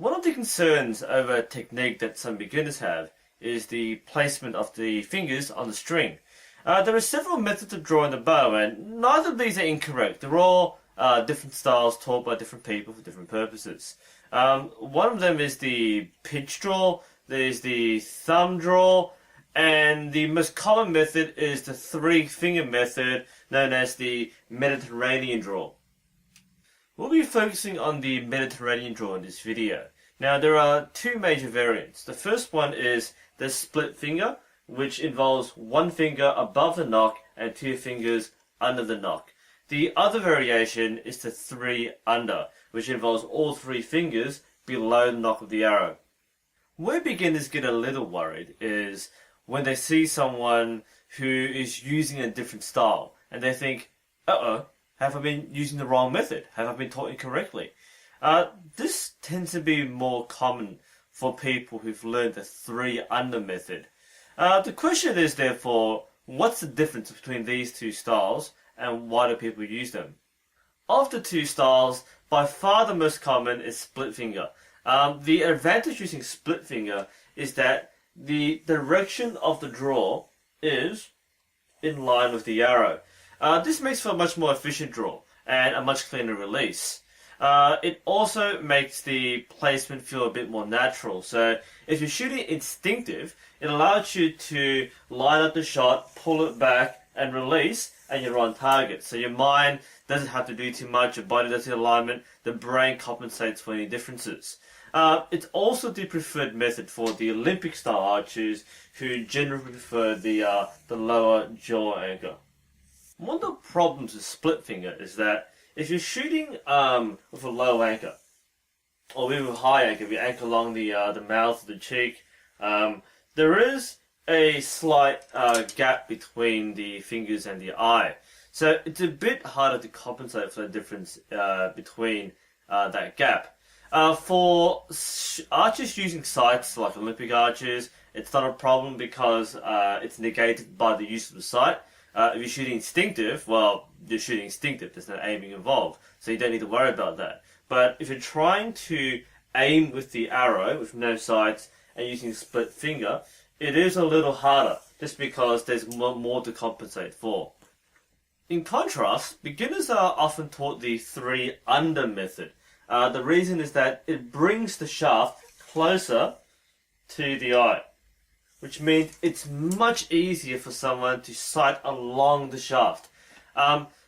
One of the concerns over a technique that some beginners have is the placement of the fingers on the string. There are several methods of drawing the bow, and neither of these are incorrect. They're all different styles taught by different people for different purposes. One of them is the pinch draw, there's the thumb draw, and the most common method is the three-finger method known as the Mediterranean draw. We'll be focusing on the Mediterranean draw in this video. Now there are two major variants. The first one is the split finger, which involves one finger above the nock and two fingers under the nock. The other variation is the three under, which involves all three fingers below the nock of the arrow. Where beginners get a little worried is when they see someone who is using a different style and they think, uh-oh, have I been using the wrong method? Have I been taught incorrectly? This tends to be more common for people who've learned the three under method. The question is therefore, what's the difference between these two styles and why do people use them? Of the two styles, by far the most common is split finger. The advantage using split finger is that the direction of the draw is in line with the arrow. This makes for a much more efficient draw and a much cleaner release. It also makes the placement feel a bit more natural. So if you're shooting instinctive, it allows you to line up the shot, pull it back and release, and you're on target. So your mind doesn't have to do too much, your body does the alignment, the brain compensates for any differences. It's also the preferred method for the Olympic style archers who generally prefer the lower jaw anchor. One of the problems with split finger is that if you're shooting with a low anchor, or even with high anchor, if you anchor along the mouth of the cheek, there is a slight gap between the fingers and the eye. So it's a bit harder to compensate for the difference between that gap. For archers using sights like Olympic archers, it's not a problem because it's negated by the use of the sight. If you're shooting instinctive, well, you're shooting instinctive. There's no aiming involved, so you don't need to worry about that. But if you're trying to aim with the arrow, with no sights, and using split finger, it is a little harder, just because there's more to compensate for. In contrast, beginners are often taught the three under method. The reason is that it brings the shaft closer to the eye, which means it's much easier for someone to sight along the shaft.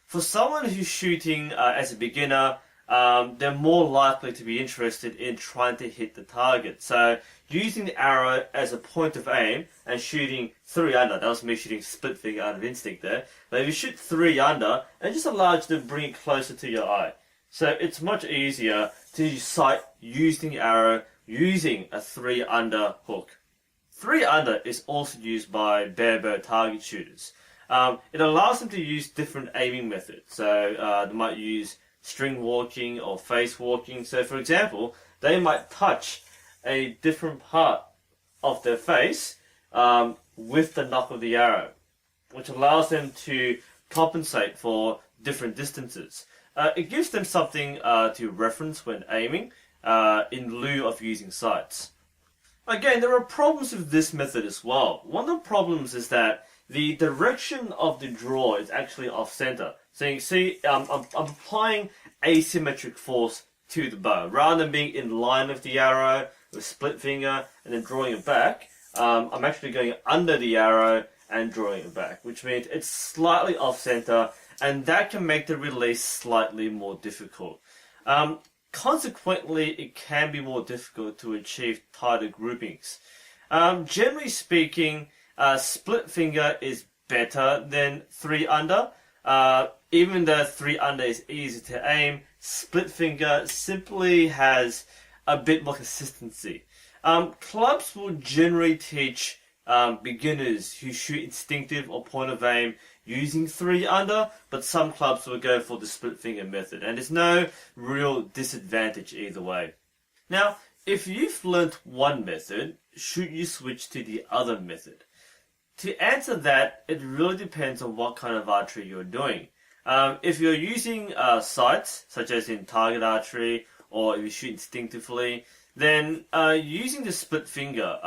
For someone who's shooting as a beginner, they're more likely to be interested in trying to hit the target. So using the arrow as a point of aim and shooting three under, that was me shooting split finger out of instinct there, but if you shoot three under, it just allows you to bring it closer to your eye. So it's much easier to sight using the arrow using a three under hook. Three under is also used by barebow target shooters. It allows them to use different aiming methods. So they might use string walking or face walking. So for example, they might touch a different part of their face with the knock of the arrow, which allows them to compensate for different distances. It gives them something to reference when aiming in lieu of using sights. Again, there are problems with this method as well. One of the problems is that the direction of the draw is actually off-center. So you can see I'm applying asymmetric force to the bow. Rather than being in line with the arrow with split finger and then drawing it back, I'm actually going under the arrow and drawing it back, which means it's slightly off-center, and that can make the release slightly more difficult. Consequently, it can be more difficult to achieve tighter groupings. Generally speaking, split finger is better than three under. Even though three under is easy to aim, split finger simply has a bit more consistency. Clubs will generally teach beginners who shoot instinctive or point of aim using three under, but some clubs will go for the split finger method, and there's no real disadvantage either way. Now, if you've learnt one method, should you switch to the other method? To answer that, it really depends on what kind of archery you're doing. If you're using sights, such as in target archery or if you shoot instinctively, then using the split finger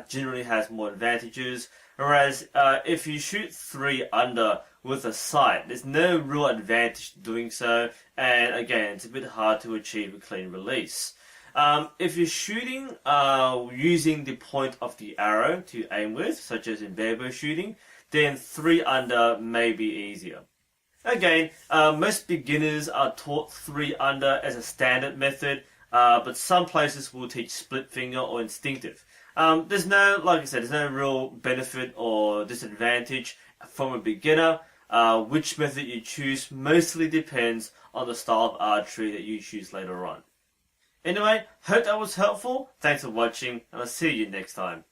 generally has more advantages. Whereas if you shoot 3 under with a sight, there's no real advantage to doing so, and again, it's a bit hard to achieve a clean release. If you're shooting using the point of the arrow to aim with, such as in barebow shooting, then 3 under may be easier. Again, most beginners are taught 3 under as a standard method, but some places will teach split finger or instinctive. There's no, like I said, there's no real benefit or disadvantage from a beginner. Which method you choose mostly depends on the style of archery that you choose later on. Anyway, hope that was helpful. Thanks for watching, and I'll see you next time.